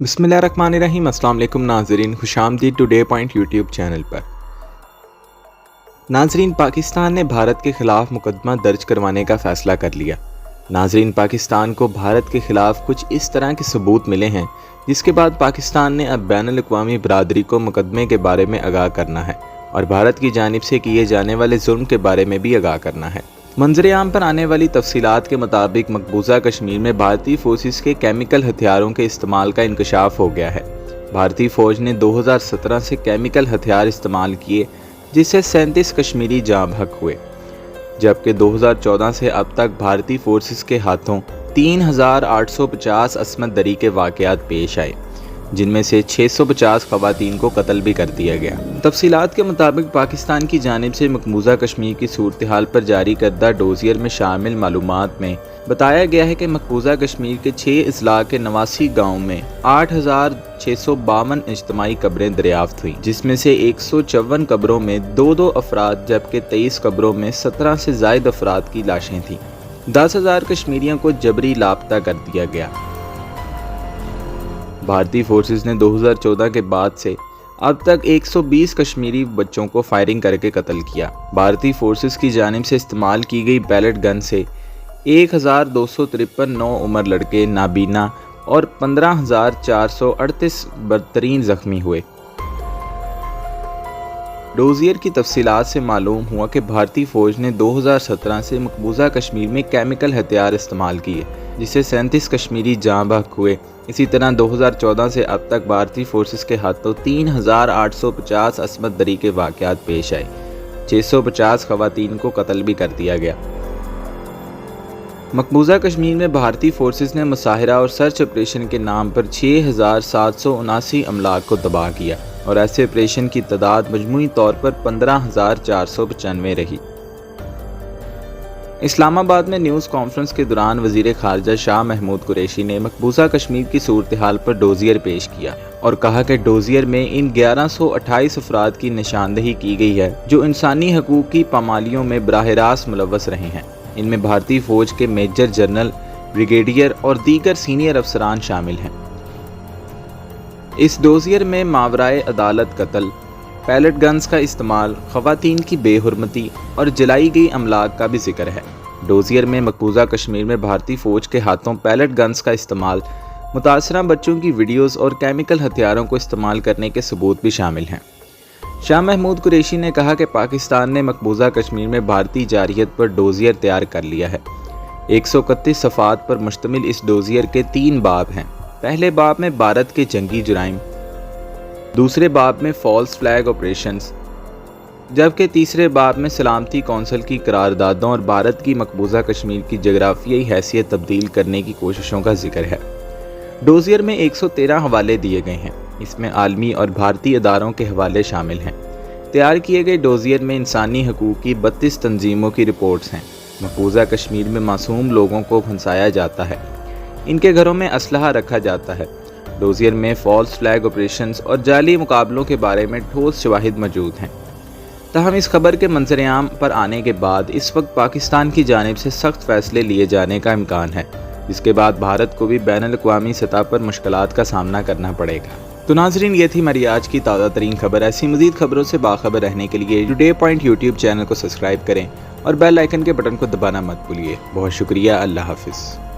बिस्मिल्लाहिर्रहमानिर्रहीम। अस्सलाम वालेकुम नाज़रीन, खुशामदीद टुडे पॉइंट यूट्यूब चैनल पर। नाज़रीन, पाकिस्तान ने भारत के ख़िलाफ़ मुकदमा दर्ज करवाने का फ़ैसला कर लिया। नाज़रीन, पाकिस्तान को भारत के ख़िलाफ़ कुछ इस तरह के सबूत मिले हैं जिसके बाद पाकिस्तान ने अब बैनुल-अक़वामी बरादरी को मुकदमे के बारे में आगाह करना है और भारत की जानिब से किए जाने वाले जुल्म के बारे में भी आगाह करना है। मंजर-ए-आम पर आने वाली तफसीलात के मुताबिक मकबूजा कश्मीर में भारतीय फोर्सेस के केमिकल हथियारों के इस्तेमाल का इंकशाफ हो गया है। भारतीय फ़ौज ने 2017 से केमिकल हथियार इस्तेमाल किए जिससे 37 कश्मीरी जाँ बहक हुए, जबकि 2014 से अब तक भारतीय फोर्सेस के हाथों 3850 असमत दरी के वाक़यात पेश आए, जिनमें से 650 ख़वातीन को कत्ल भी कर दिया गया। तफसीलात के मुताबिक पाकिस्तान की जानिब से मकबूजा कश्मीर की सूरत हाल पर जारी करदा डोजियर में शामिल मालूमात में बताया गया है कि मकबूजा कश्मीर के 6 अजला के 89 गाँव में 8652 इज्तिमाई कब्रें दरियाफ्त हुई, जिसमें से 154 कब्रों में 2 अफराद जबकि 23 कब्रों में 17 से ज़ायद अफराद की लाशें थीं। 10,000 कश्मीरियों को जबरी लापता कर दिया गया। भारतीय फोर्सेस ने 2014 के बाद से अब तक 120 कश्मीरी बच्चों को फायरिंग करके कत्ल किया। भारतीय फोर्सेस की जानिब से इस्तेमाल की गई पैलेट गन से 1253 नौ उम्र लड़के नाबीना और 15,438 बदतरीन जख्मी हुए। डोजियर की तफसीलात से मालूम हुआ कि भारतीय फ़ौज ने 2017 से मकबूजा कश्मीर में केमिकल हथियार इस्तेमाल किए जिससे 37 कश्मीरी जाँ बहक हुए। इसी तरह 2014 से अब तक भारतीय फोर्सेस के हाथों 3850 असमत दरी के वाक़यात पेश आए, 650 ख़वातीन को कत्ल भी कर दिया गया। मकबूजा कश्मीर में भारतीय फोर्सेस ने मुसाहिरा और सर्च ऑपरेशन के नाम पर 6779 अमलाक को तबाह किया और ऐसे ऑपरेशन की तादाद मजमूई तौर पर 15,495 रही। इस्लामाबाद में न्यूज़ कॉन्फ्रेंस के दौरान वज़ीर ख़ारजा शाह महमूद कुरैशी ने मकबूजा कश्मीर की सूरत हाल पर डोजियर पेश किया और कहा कि डोजियर में इन 1128 अफराद की निशानदही की गई है जो इंसानी हकूक़ की पामालियों में बराह रास्त मुलव्वस रहे हैं। इनमें भारतीय फ़ौज के मेजर जनरल, ब्रिगेडियर और दीगर सीनियर अफसरान शामिल हैं। इस डोजियर में मावराए अदालत कत्ल, पैलेट गन्स का इस्तेमाल, ख़वातीन की बेहुरमती और जलाई गई अमलाक का भी जिक्र है। डोजियर में मकबूजा कश्मीर में भारतीय फ़ौज के हाथों पैलेट गन्स का इस्तेमाल, मुतासरा बच्चों की वीडियोज़ और केमिकल हथियारों को इस्तेमाल करने के सबूत भी शामिल हैं। शाह महमूद कुरैशी ने कहा कि पाकिस्तान ने मकबूजा कश्मीर में भारतीय जारियत पर डोजियर तैयार कर लिया है। 131 सफ़ात पर मुश्तमिल इस डोजियर के 3 बाब हैं। पहले बाब में भारत के जंगी जुराइम, दूसरे बाब में फॉल्स फ्लैग ऑपरेशंस, जबकि तीसरे बाब में सलामती कौंसिल की करारदादों और भारत की मकबूजा कश्मीर की जगराफियाई हैसियत तब्दील करने की कोशिशों का जिक्र है। डोजियर में 113 हवाले दिए गए हैं, इसमें आलमी और भारतीय अदारों के हवाले शामिल हैं। तैयार किए गए डोजियर में इंसानी हकूक़ की 32 तंजीमों की रिपोर्ट्स हैं। मकबूजा कश्मीर में मासूम लोगों को फंसाया जाता है, इनके घरों में असलहा रखा जाता है। डोजियर में फॉल्स फ्लैग ऑपरेशंस और जाली मुकाबलों के बारे में ठोस शवाहिद मौजूद हैं। ताहम इस खबर के मंजर-ए-आम पर आने के बाद इस वक्त पाकिस्तान की जानिब से सख्त फैसले लिए जाने का इम्कान है, जिसके बाद भारत को भी बैनुल-अक़वामी सतह पर मुश्किलात का सामना करना पड़ेगा। तो नाज़रीन, ये थी हमारी आज की ताज़ा तरीन खबर। ऐसी मज़ीद खबरों से बाखबर रहने के लिए टुडे पॉइंट यूट्यूब चैनल को सब्सक्राइब करें और बेल आइकन के बटन को दबाना मत भूलिए। बहुत शुक्रिया। अल्लाह हाफ़िज़।